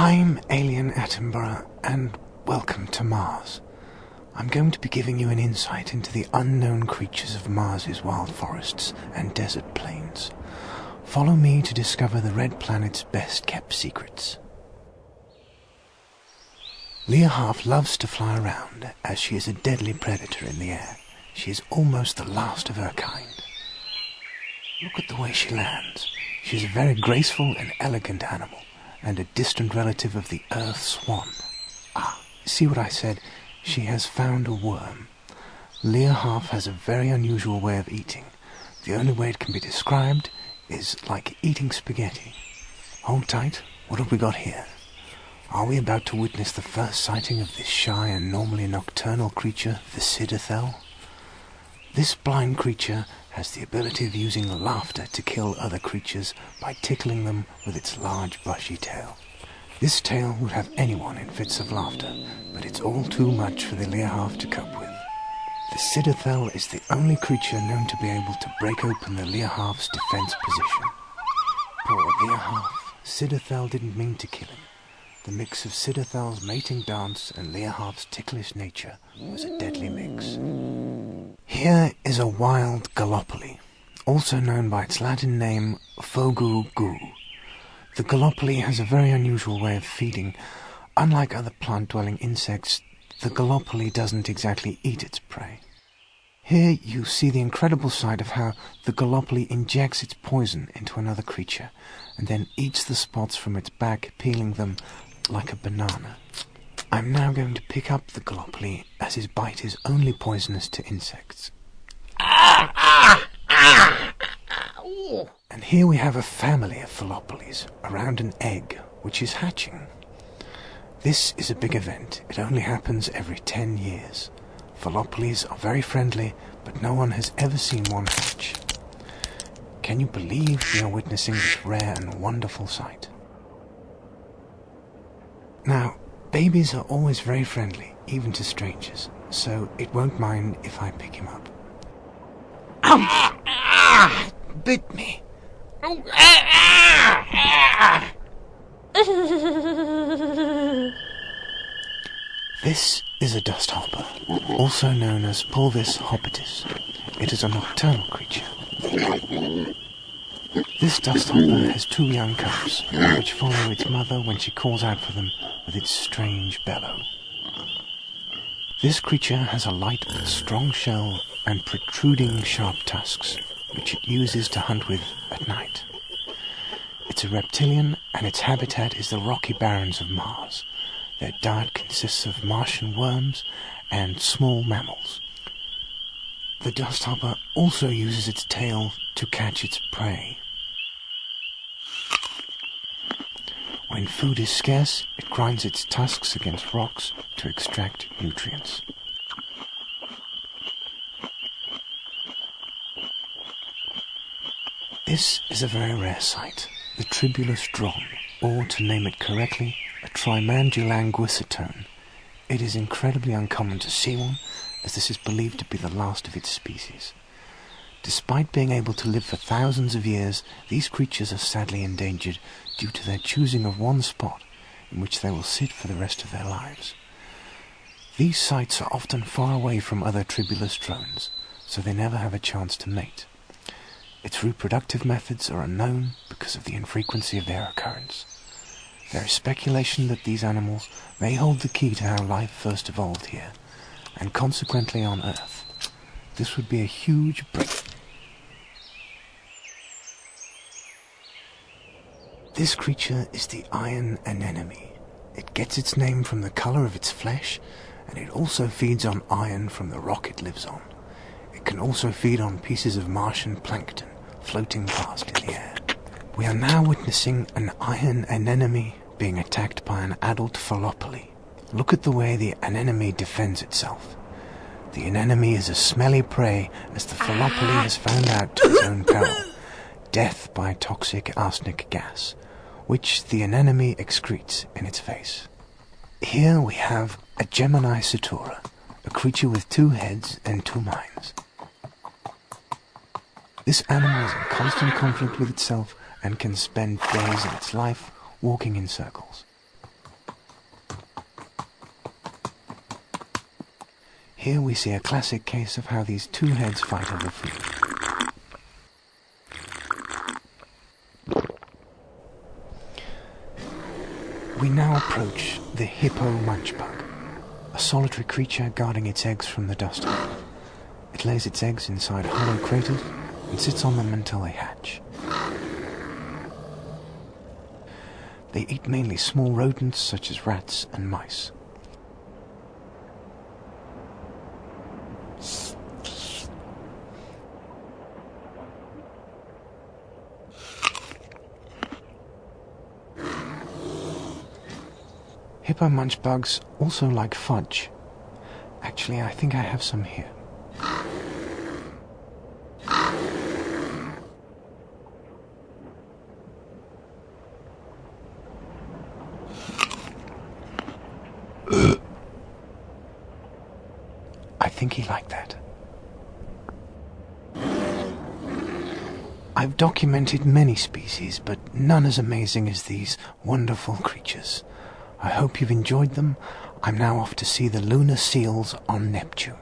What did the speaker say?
I'm Alien Attonborough, and welcome to Mars. I'm going to be giving you an insight into the unknown creatures of Mars's wild forests and desert plains. Follow me to discover the Red Planet's best-kept secrets. Leah loves to fly around, as she is a deadly predator in the air. She is almost the last of her kind. Look at the way she lands. She is a very graceful and elegant animal, and a distant relative of the earth swan. See what I said? She has found a worm. Leah has a very unusual way of eating. The only way it can be described is like eating spaghetti. Hold tight, what have we got here? Are we about to witness the first sighting of this shy and normally nocturnal creature, the Cidithel? This blind creature has the ability of using laughter to kill other creatures by tickling them with its large bushy tail. This tail would have anyone in fits of laughter, but it's all too much for the Leah to cope with. The Cidithel is the only creature known to be able to break open the Leah's defense position. Poor Leah. Cidithel didn't mean to kill him. The mix of Cidithel's mating dance and Leah's ticklish nature was a deadly mix. Here is a wild Gallopoli, also known by its Latin name Fogu-gu. The Gallopoli has a very unusual way of feeding. Unlike other plant-dwelling insects, the Gallopoli doesn't exactly eat its prey. Here you see the incredible side of how the Gallopoli injects its poison into another creature, and then eats the spots from its back, peeling them like a banana. I'm now going to pick up the Gallopoli, as his bite is only poisonous to insects. And here we have a family of Fallopolis around an egg, which is hatching. This is a big event. It only happens every 10 years. Fallopolis are very friendly, but no one has ever seen one hatch. Can you believe we are witnessing this rare and wonderful sight? Now, babies are always very friendly, even to strangers, so it won't mind if I pick him up. Bit me. This is a dust hopper, also known as Pulvis hopitis. It is a nocturnal creature. This dust hopper has 2 young cubs, which follow its mother when she calls out for them with its strange bellow. This creature has a light but strong shell and protruding sharp tusks, which it uses to hunt with at night. It's a reptilian, and its habitat is the rocky barrens of Mars. Their diet consists of Martian worms and small mammals. The dust hopper also uses its tail to catch its prey. When food is scarce, it grinds its tusks against rocks to extract nutrients. This is a very rare sight, the tribulus drone, or to name it correctly, a trimandulanguisitone. It is incredibly uncommon to see one, as this is believed to be the last of its species. Despite being able to live for thousands of years, these creatures are sadly endangered due to their choosing of one spot in which they will sit for the rest of their lives. These sites are often far away from other tribulus drones, so they never have a chance to mate. Its reproductive methods are unknown because of the infrequency of their occurrence. There is speculation that these animals may hold the key to how life first evolved here, and consequently on Earth. This would be a huge break. This creature is the iron anemone. It gets its name from the color of its flesh, and it also feeds on iron from the rock it lives on. It can also feed on pieces of Martian plankton floating past in the air. We are now witnessing an iron anemone being attacked by an adult Fallopoli. Look at the way the anemone defends itself. The anemone is a smelly prey, as the Fallopoli has found out to its own peril. Death by toxic arsenic gas, which the anemone excretes in its face. Here we have a Gemini Satura, a creature with 2 heads and 2 minds. This animal is in constant conflict with itself and can spend days of its life walking in circles. Here we see a classic case of how these two heads fight over food. We now approach the hippo munchbug, a solitary creature guarding its eggs from the dust. It lays its eggs inside hollow craters and sits on them until they hatch. They eat mainly small rodents such as rats and mice. Hippo munchbugs also like fudge. Actually, I think I have some here. I think he liked that. I've documented many species, but none as amazing as these wonderful creatures. I hope you've enjoyed them. I'm now off to see the lunar seals on Neptune.